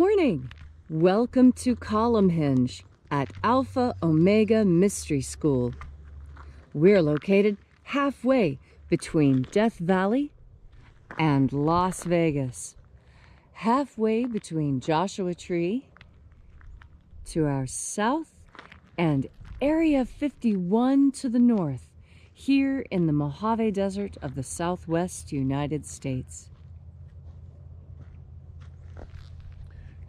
Morning! Welcome to Column Hinge at Alpha Omega Mystery School. We're located halfway between Death Valley and Las Vegas. Halfway between Joshua Tree to our south and Area 51 to the north, here in the Mojave Desert of the Southwest United States.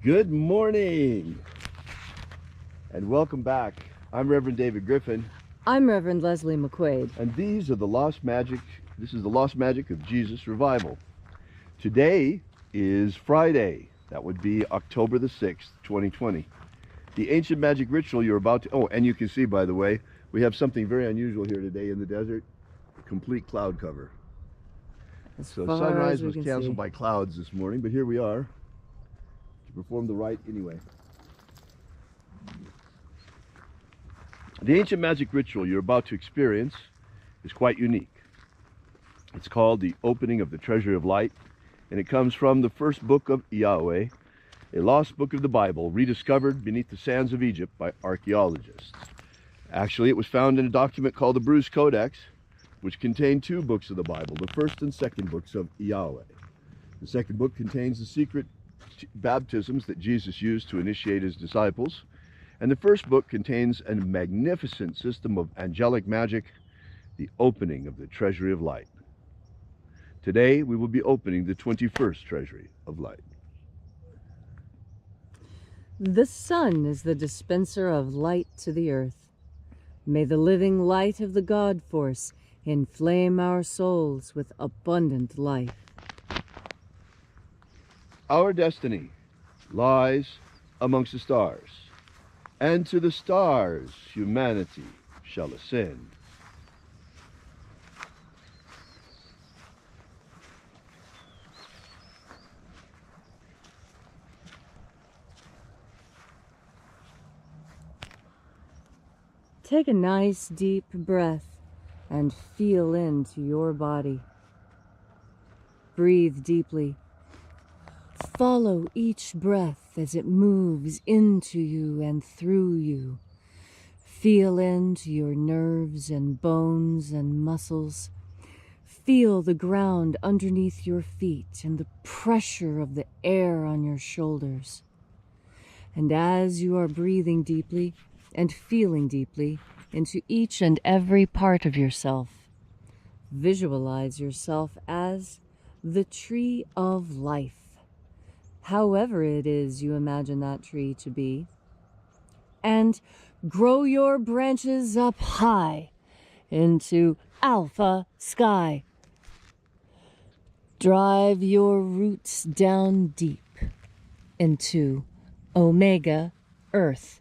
Good morning and welcome back. I'm Reverend David Griffin. I'm Reverend Leslie McQuaid. And these are the Lost Magic. This is the Lost Magic of Jesus Revival. Today is Friday. That would be October the 6th, 2020. The ancient magic ritual you're about to... Oh, and you can see, by the way, we have something very unusual here today in the desert. A complete cloud cover. So sunrise was canceled by clouds this morning, but here we are. Perform the rite anyway. The ancient magic ritual you're about to experience is quite unique. It's called the opening of the treasury of light, and it comes from the first book of Yahweh, a lost book of the Bible rediscovered beneath the sands of Egypt by archaeologists. Actually, it was found in a document called the Bruce Codex, which contained two books of the Bible, the first and second books of Yahweh. The second book contains the secret baptisms that Jesus used to initiate his disciples, and the first book contains a magnificent system of angelic magic, the opening of the treasury of light. Today we will be opening the 21st treasury of light. The sun is the dispenser of light to the earth. May the living light of the God force inflame our souls with abundant life. Our destiny lies amongst the stars, and to the stars humanity shall ascend. Take a nice deep breath and feel into your body. Breathe deeply. Follow each breath as it moves into you and through you. Feel into your nerves and bones and muscles. Feel the ground underneath your feet and the pressure of the air on your shoulders. And as you are breathing deeply and feeling deeply into each and every part of yourself, visualize yourself as the tree of life. However it is you imagine that tree to be, and grow your branches up high into alpha sky. Drive your roots down deep into omega earth.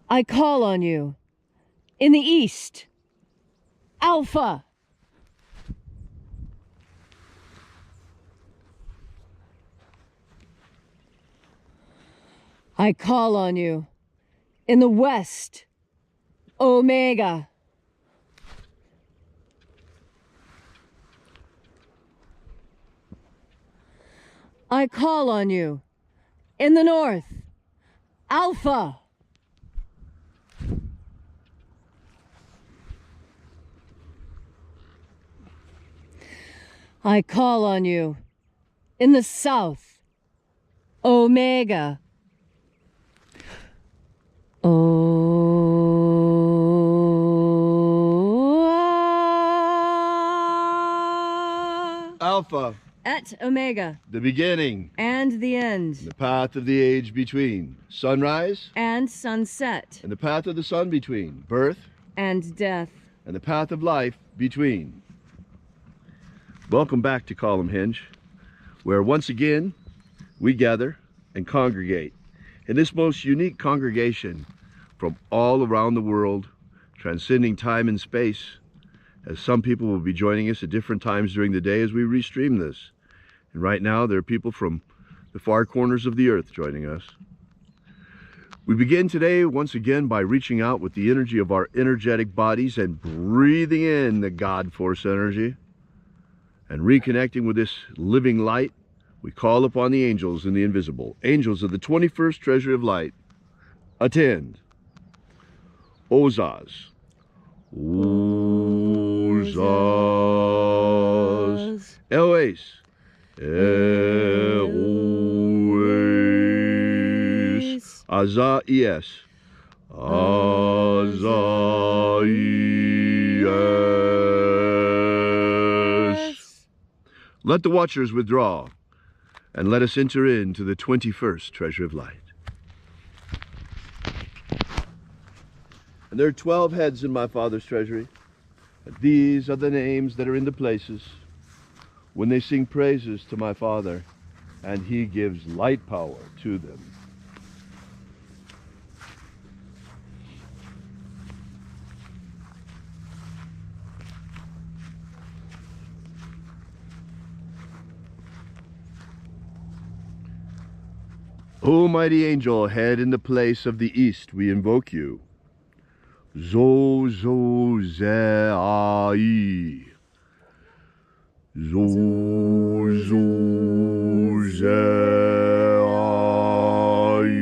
I call on you in the east, alpha. I call on you in the west, omega. I call on you in the north, alpha. I call on you in the south, omega. Alpha. Et omega. The beginning. And the end. The path of the age between. Sunrise. And sunset. And the path of the sun between. Birth. And death. And the path of life between. Welcome back to Column Hinge, where once again we gather and congregate in this most unique congregation from all around the world, transcending time and space, as some people will be joining us at different times during the day as we restream this. And right now there are people from the far corners of the earth joining us. We begin today once again by reaching out with the energy of our energetic bodies and breathing in the God Force energy. And reconnecting with this living light, we call upon the angels in the invisible. Angels of the 21st treasure of light, attend. Ozaz. Ozaz. Eloes. Eloes. Azaies. Azaies. Let the watchers withdraw, and let us enter into the 21st treasure of light. And there are 12 heads in my Father's treasury. And these are the names that are in the places when they sing praises to my Father, and He gives light power to them. O mighty angel, head in the place of the east, we invoke you. Zo zo ze ai. Zo zo ze ai.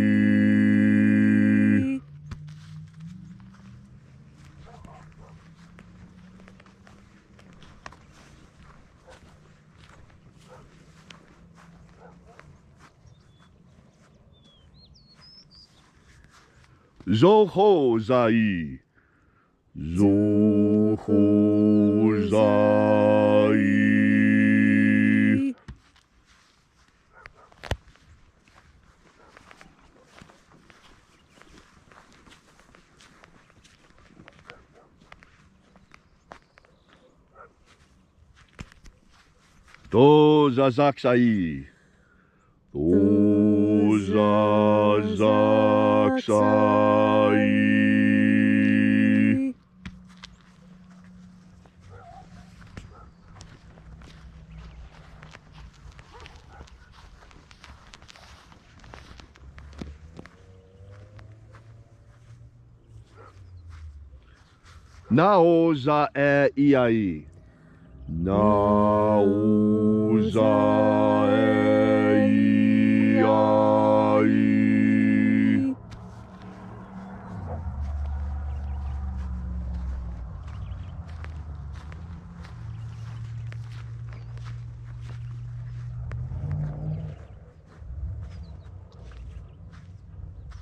Zo ho zai. Zo ho zai. Do zazaksai. Do zazaksai. Nao za e iai. Nao za e iai.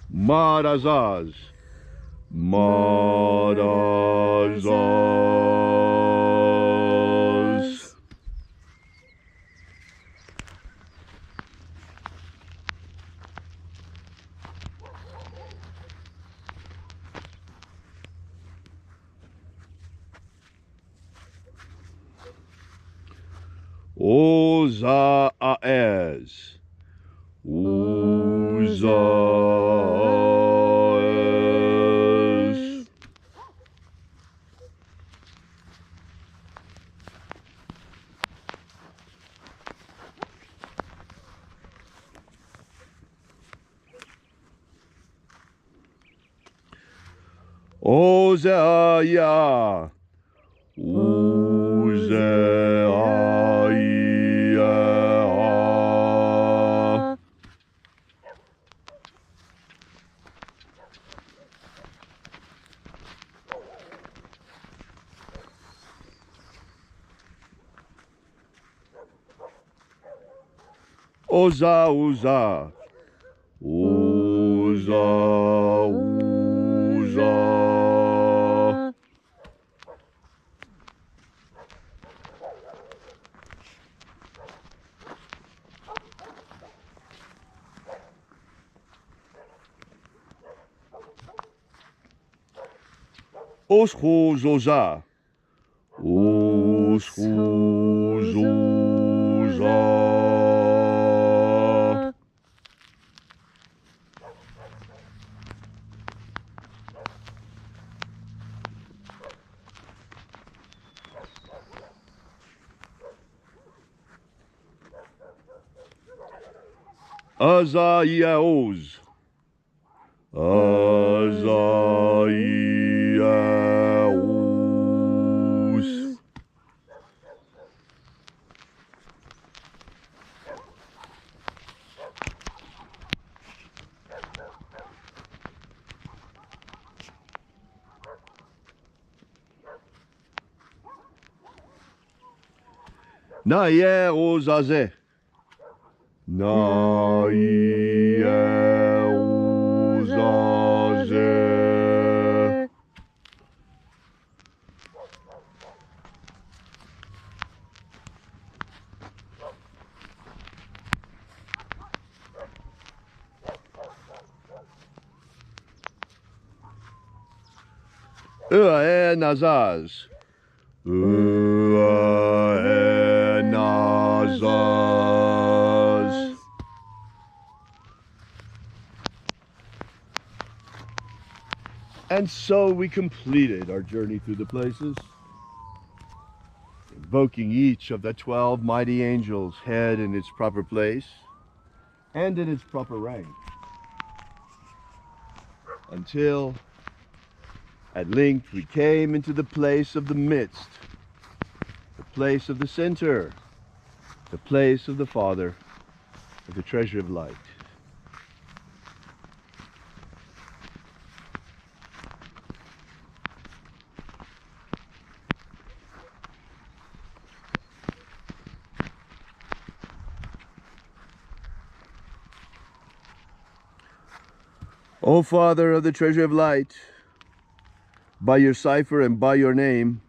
Marazaz. Marazaz. Ozaez. Ozaez. Ozeaya. Ozeaya. Oza, Oza. Oza, Oza. Osho, Zoza. Osho, Zoza. Azaiaos. Azaiaos. Na ye ozaze. Na ye ozaze. Ua nazaz. Ua nazaz. And so we completed our journey through the places, invoking each of the 12 mighty angels, head in its proper place and in its proper rank, until at length we came into the place of the midst, the place of the center, the place of the Father, of the treasure of light. O Father of the treasure of light, by your cipher and by your name,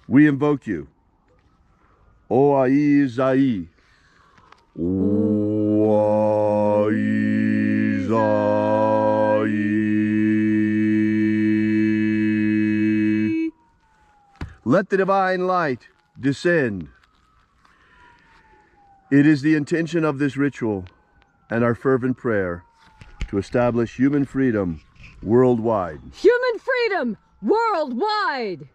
we invoke you. O Ai Zai. O Ai Zai. Let the divine light descend. It is the intention of this ritual and our fervent prayer to establish human freedom worldwide. Human freedom worldwide!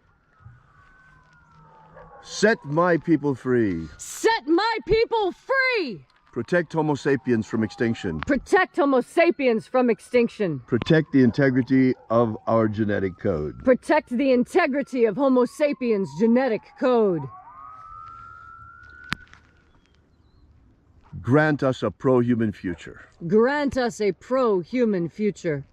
Set my people free. Set my people free! Protect Homo sapiens from extinction. Protect Homo sapiens from extinction. Protect the integrity of our genetic code. Protect the integrity of Homo sapiens' genetic code. Grant us a pro-human future. Grant us a pro-human future.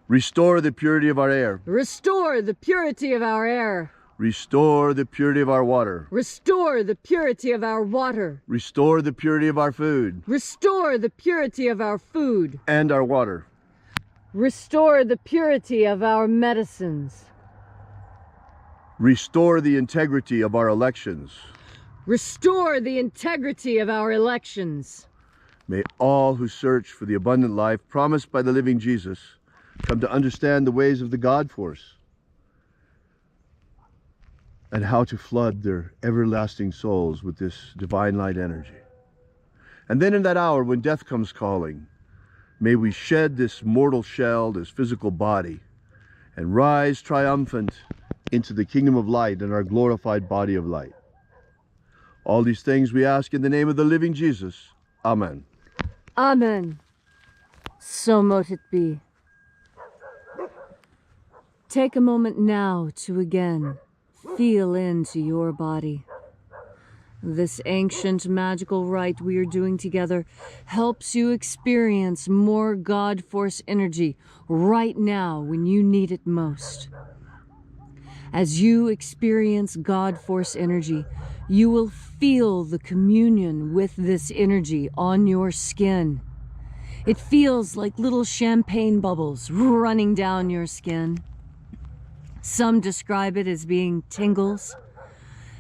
Restore the purity of our air. Restore the purity of our air. Restore the purity of our water. Restore the purity of our water. Restore the purity of our food. Restore the purity of our food. And our water. Restore the purity of our medicines. Restore the integrity of our elections. Restore the integrity of our elections. May all who search for the abundant life promised by the living Jesus come to understand the ways of the God force and how to flood their everlasting souls with this divine light energy. And then in that hour when death comes calling, may we shed this mortal shell, this physical body, and rise triumphant into the kingdom of light in our glorified body of light. All these things we ask in the name of the living Jesus. Amen. Amen. So mote it be. Take a moment now to again feel into your body. This ancient magical rite we are doing together helps you experience more God Force energy right now when you need it most. As you experience God Force energy, you will feel the communion with this energy on your skin. It feels like little champagne bubbles running down your skin. Some describe it as being tingles.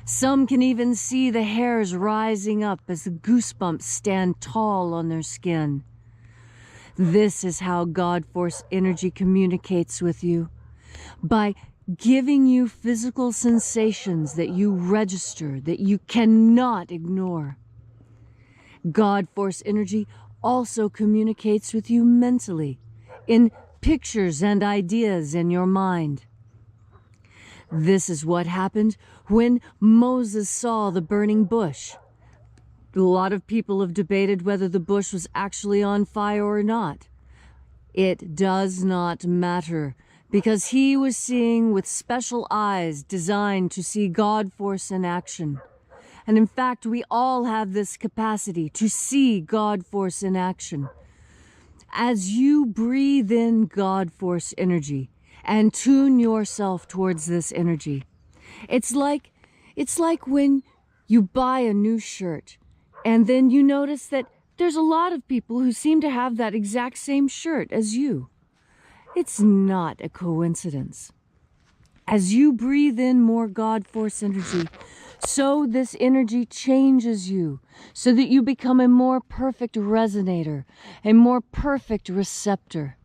Some can even see the hairs rising up as the goosebumps stand tall on their skin. This is how God Force energy communicates with you, by giving you physical sensations that you register, that you cannot ignore. God Force energy also communicates with you mentally, in pictures and ideas in your mind. This is what happened when Moses saw the burning bush. A lot of people have debated whether the bush was actually on fire or not. It does not matter, because he was seeing with special eyes designed to see God Force in action. And in fact, we all have this capacity to see God Force in action. As you breathe in God Force energy and tune yourself towards this energy, it's like when You buy a new shirt, and then you notice that there's a lot of people who seem to have that exact same shirt as you. It's not a coincidence. As you breathe in more God Force energy, so this energy changes you so that you become a more perfect resonator, a more perfect receptor.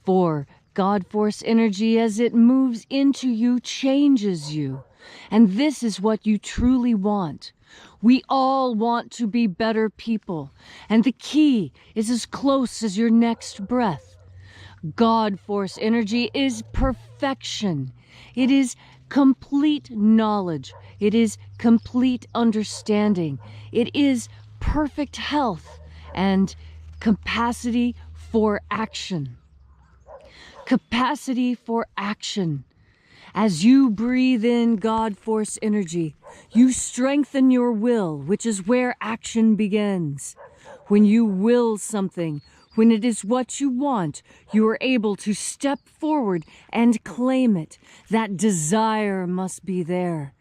For God Force energy, as it moves into you, changes you. And this is what you truly want. We all want to be better people. And the key is as close as your next breath. God Force energy is perfection. It is complete knowledge. It is complete understanding. It is perfect health and capacity for action. Capacity for action. As you breathe in God Force energy, you strengthen your will, which is where action begins. When you will something, when it is what you want, you are able to step forward and claim it. That desire must be there.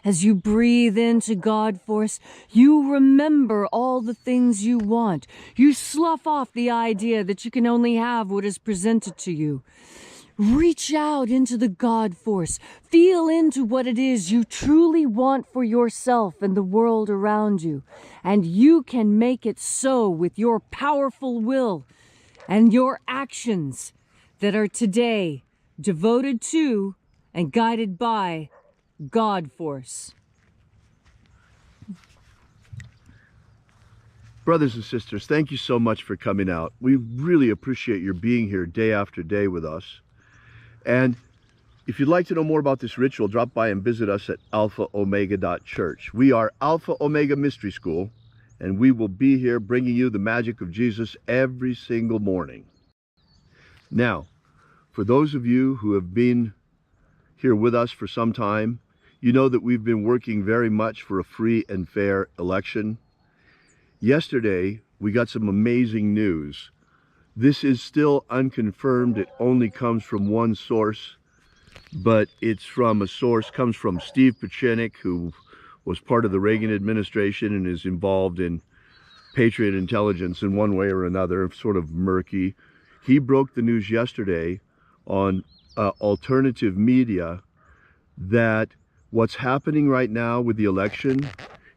As you breathe into God Force, you remember all the things you want. You slough off the idea that you can only have what is presented to you. Reach out into the God Force. Feel into what it is you truly want for yourself and the world around you. And you can make it so with your powerful will and your actions that are today devoted to and guided by God Force. Brothers and sisters, thank you so much for coming out. We really appreciate your being here day after day with us. And if you'd like to know more about this ritual, drop by and visit us at alphaomega.church. We are Alpha Omega Mystery School, and we will be here bringing you the magic of Jesus every single morning. Now, for those of you who have been here with us for some time, you know that we've been working very much for a free and fair election. Yesterday, we got some amazing news. This is still unconfirmed. It only comes from one source, but it's from a source, comes from Steve Pieczenik, who was part of the Reagan administration and is involved in Patriot intelligence in one way or another, sort of murky. He broke the news yesterday on alternative media that what's happening right now with the election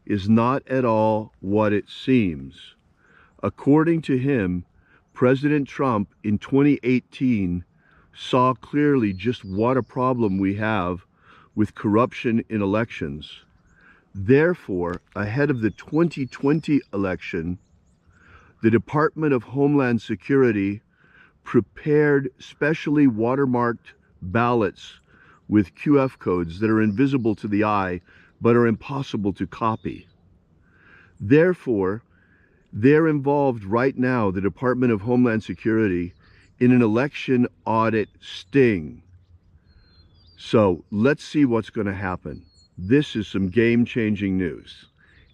is not at all what it seems. According to him, President Trump in 2018 saw clearly just what a problem we have with corruption in elections. Therefore, ahead of the 2020 election, the Department of Homeland Security prepared specially watermarked ballots with QF codes that are invisible to the eye but are impossible to copy. Therefore, they're involved right now, the Department of Homeland Security, in an election audit sting. So let's see what's going to happen. This is some game-changing news.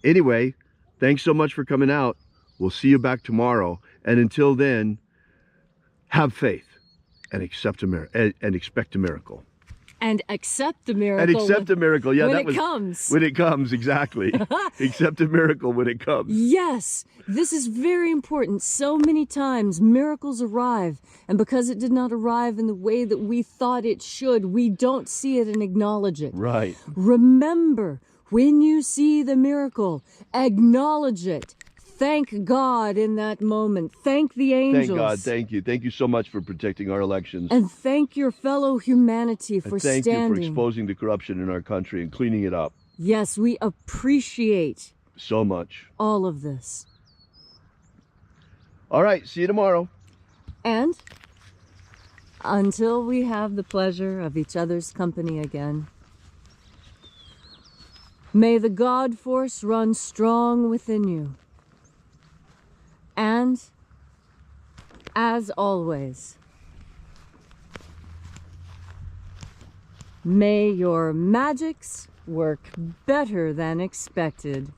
Anyway, thanks so much for coming out. We'll see you back tomorrow. And until then, have faith and expect a miracle. And accept the miracle. And accept a miracle. Yeah, when it comes. When it comes, exactly. Accept a miracle when it comes. Yes, this is very important. So many times miracles arrive, and because it did not arrive in the way that we thought it should, we don't see it and acknowledge it. Right. Remember, when you see the miracle, acknowledge it. Thank God in that moment. Thank the angels. Thank God. Thank you. Thank you so much for protecting our elections. And thank your fellow humanity for standing. Thank you for exposing the corruption in our country and cleaning it up. Yes, we appreciate so much. All of this. All right. See you tomorrow. And until we have the pleasure of each other's company again, may the God Force run strong within you. And, as always, may your magics work better than expected.